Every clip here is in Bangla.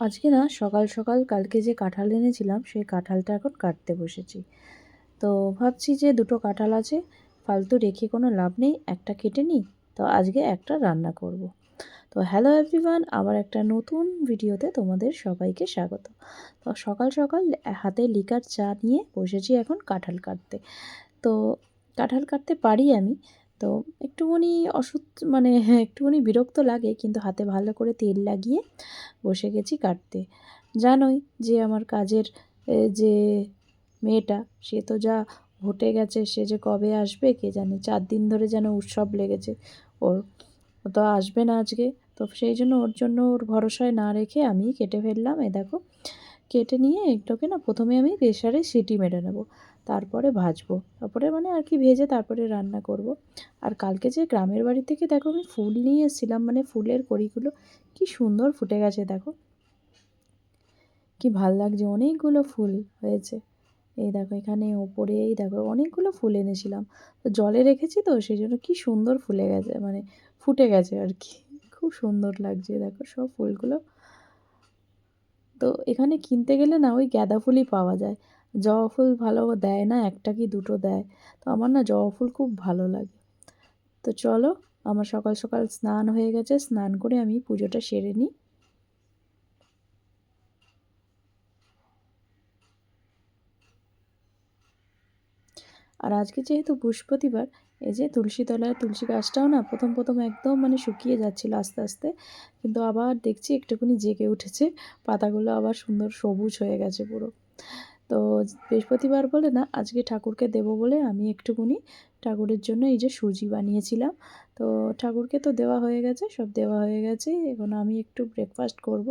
আজকে না সকাল সকাল কালকে যে কাঁঠাল এনেছিলাম সেই কাঁঠালটা এখন কাটতে বসেছি। তো ভাবছি যে দুটো কাঁঠাল আছে, ফালতু রেখে কোনো লাভ নেই, একটা কেটে নিই। তো আজকে একটা রান্না করব। তো হ্যালো এভরিওয়ান, আবার একটা নতুন ভিডিওতে তোমাদের সবাইকে স্বাগত। তো সকাল সকাল হাতে লিকার চা নিয়ে বসেছি এখন কাঁঠাল কাটতে। তো কাঁঠাল কাটতে পারি আমি। তো একটুখানি মানে হ্যাঁ, একটুখানি বিরক্ত লাগে, কিন্তু হাতে ভালো করে তেল লাগিয়ে বসে গেছি কাটতে। জানোই যে আমার কাজের যে মেয়েটা, সে তো যা ঘটে গেছে, সে যে কবে আসবে কে জানে। 4 দিন ধরে যেন উৎসব লেগেছে ওর। ও তো আসবে না আজকে। তো সেই জন্য ওর জন্য ওর ভরসায় না রেখে আমি কেটে ফেললাম। এই দেখো, কেটে নিয়ে এটাকে না প্রথমে আমি প্রেশারে সিটি মেরে নেব, তারপরে ভাজবো, তারপরে মানে আর কি ভেজে তারপরে রান্না করব। আর কালকে যে গ্রামের বাড়ি থেকে দেখো আমি ফুল নিয়ে এসেছিলাম, মানে ফুলের কড়িগুলো কি সুন্দর ফুটে গেছে দেখো, কি ভাল লাগছে, অনেকগুলো ফুল হয়েছে। এই দেখো এখানে ওপরে, এই দেখো অনেকগুলো ফুল এনেছিলাম, তো জলে রেখেছি, তো সেই জন্য কি সুন্দর ফুলে গেছে, মানে ফুটে গেছে আর কি। খুব সুন্দর লাগছে দেখো সব ফুলগুলো। তো এখানে কিনতে গেলে না ওই গাঁদা ফুলই পাওয়া যায়, জবা ফুল ভালো দেয় না, একটা কি দুটো দেয়। তো আমার না জবা ফুল খুব ভালো লাগে। তো চলো, আমার সকাল সকাল স্নান হয়ে গেছে, স্নান করে আমি পুজোটা সেরে নিই। আর আজকে যেহেতু বৃহস্পতিবার, এই যে তুলসী তলায় তুলসী গাছটাও না প্রথম প্রথম একদম মানে শুকিয়ে যাচ্ছিলো আস্তে আস্তে, কিন্তু আবার দেখছি একটুখানি জেগে উঠেছে, পাতাগুলো আবার সুন্দর সবুজ হয়ে গেছে পুরো। তো বৃহস্পতিবার বলে না, আজকে ঠাকুরকে দেবো বলে আমি একটুখানি ঠাকুরের জন্য এই যে সুজি বানিয়েছিলাম। তো ঠাকুরকে তো দেওয়া হয়ে গেছে, সব দেওয়া হয়ে গেছে, এখন আমি একটু ব্রেকফাস্ট করব।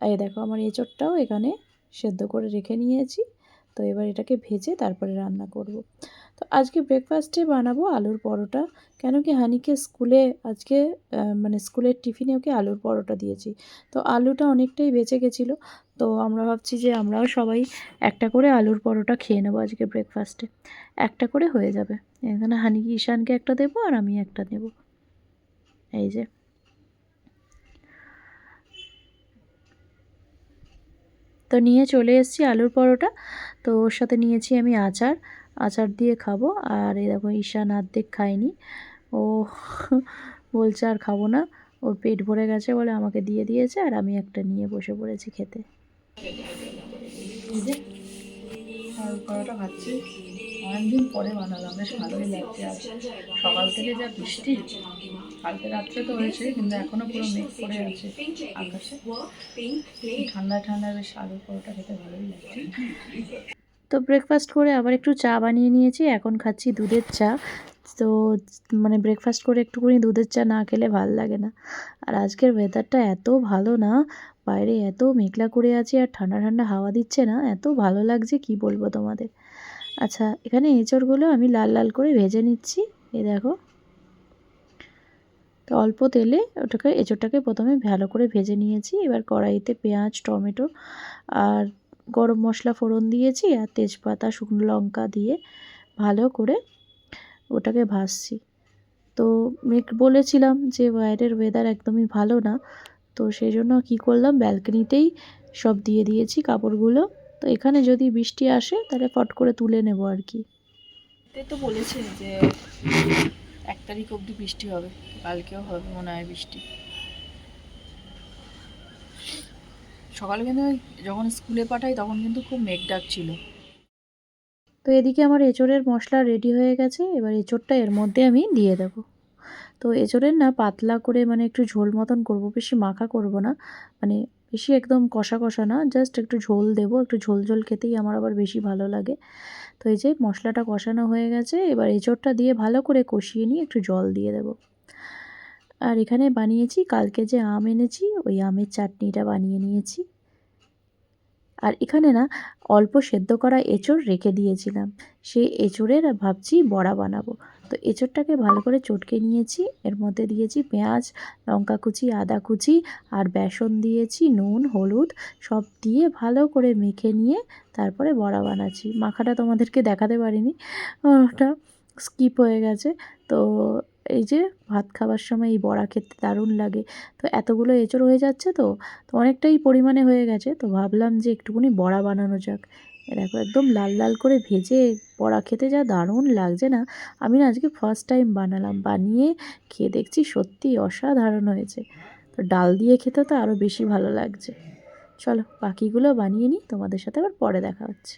এই দেখো আমার এঁচোড়টাও এখানে সেদ্ধ করে রেখে নিয়েছি। তো এবার এটাকে ভেজে তারপরে রান্না করব। তো আজকে ব্রেকফাস্টে বানাবো আলুর পরোটা। কেন কি হানিকে স্কুলে আজকে মানে স্কুলের টিফিনে ওকে আলুর পরোটা দিয়েছি। তো আলুটা অনেকটাই বেঁচে গেছিলো। তো আমরা ভাবছি যে আমরাও সবাই একটা করে আলুর পরোটা খেয়ে নেবো আজকে ব্রেকফাস্টে। একটা করে হয়ে যাবে। এখানে হানি ঈশানকে একটা দেবো আর আমি একটা নেব। এই যে, তো নিয়ে চলে এসেছি আলুর পরোটা। তো ওর সাথে নিয়েছি আমি আচার, আচার দিয়ে খাবো। আর এই দেখো ঈশান অর্ধেক খায়নি, ও বলছে আর খাবো না, ওর পেট ভরে গেছে বলে আমাকে দিয়ে দিয়েছে, আর আমি একটা নিয়ে বসে পড়েছি খেতে। এই যে আলুর পরোটা খাচ্ছি, অনেকদিন পরে বানালাম, বেশ ভালোই লাগছে। আজ সকাল থেকে যা বৃষ্টি, কালকে রাত্রে তো হয়েছে, কিন্তু এখনও পুরো মেঘ করে আছে আকাশে। ঠান্ডা ঠান্ডা বেশ আলুর পরোটা খেতে ভালোই লাগছে। তো ব্রেকফাস্ট করে আবার একটু চা বানিয়ে নিয়েছি, এখন খাচ্ছি দুধের চা। তো মানে ব্রেকফাস্ট করে একটুখানি দুধের চা না খেলে ভাল লাগে না। আর আজকের ওয়েদারটা এত ভালো না, বাইরে এত মেঘলা করে আছে আর ঠান্ডা ঠান্ডা হাওয়া দিচ্ছে না, এত ভালো লাগছে কি বলবো তোমাদের। আচ্ছা, এখানে এঁচড়গুলো আমি লাল লাল করে ভেজে নিচ্ছি। এই দেখো, তো অল্প তেলে এঁচড়টাকে প্রথমে ভালো করে ভেজে নিয়েছি। এবার কড়াইতে পেঁয়াজ, টমেটো আর গরম মশলা ফোড়ন দিয়েছি, আর তেজপাতা, শুকনো লঙ্কা দিয়ে ভালো করে ওটাকে ভাজছি। তো বলেছিলাম যে বাইরের ওয়েদার একদমই ভালো না, তো সেই জন্য কী করলাম, ব্যালকনিতেই সব দিয়ে দিয়েছি কাপড়গুলো। তো এখানে যদি বৃষ্টি আসে তাহলে ফট করে তুলে নেব আর কি। তো বলেছে যে 1 তারিখ অবধি বৃষ্টি হবে, কালকেও হবে মনে হয় বৃষ্টি। সকালে কিন্তু যখন স্কুলে পাঠাই তখন কিন্তু খুব মেঘ ডাক ছিল। তো এদিকে আমার এঁচোড়ের মশলা রেডি হয়ে গেছে, এবার এঁচোড়টা এর মধ্যে আমি দিয়ে দেব। তো এঁচোড়ের না পাতলা করে মানে একটু ঝোল মতন করব, বেশি মাখা করব না, মানে বেশি একদম কষা কষা না, জাস্ট একটু ঝোল দেব, একটু ঝোল ঝোল খেতেই আমার আবার বেশি ভালো লাগে। তো এই যে মশলাটা কষানো হয়ে গেছে, এবার এঁচোড়টা দিয়ে ভালো করে কষিয়ে নিয়ে একটু জল দিয়ে দেব। আর এখানে বানিয়েছি কালকে যে আম এনেছি, ওই আমের চাটনিটা বানিয়ে নিয়েছি। আর এখানে না অল্প সেদ্ধ করা এঁচোড় রেখে দিয়েছিলাম, সেই এঁচোড়ের ভাবছি বড়া বানাবো। তো এঁচোড়টাকে ভালো করে চটকে নিয়েছি, এর মধ্যে দিয়েছি পেঁয়াজ, লঙ্কা কুচি, আদা কুচি আর বেসন দিয়েছি, নুন, হলুদ সব দিয়ে ভালো করে মেখে নিয়ে তারপরে বড়া বানাচ্ছি। মাখাটা তোমাদেরকে দেখাতে পারিনি, ওটা স্কিপ হয়ে গেছে। তো এই যে ভাত খাবার সময় এই বড়া খেতে দারুণ লাগে। তো এতগুলো এঁচোড় হয়ে যাচ্ছে তো অনেকটাই পরিমাণে হয়ে গেছে। তো ভাবলাম যে একটুখানি বড়া বানানো যাক। এ দেখো একদম লাল, লাল করে ভেজে বড়া খেতে যা দারুণ লাগছে না! আমি না আজকে ফার্স্ট টাইম বানালাম। বানিয়ে খেয়ে দেখছি সত্যিই অসাধারণ হয়েছে। তো ডাল দিয়ে খেতে তো আরও বেশি ভালো লাগছে। চলো বাকিগুলো বানিয়ে নিই, তোমাদের সাথে আবার পরে দেখা হচ্ছে।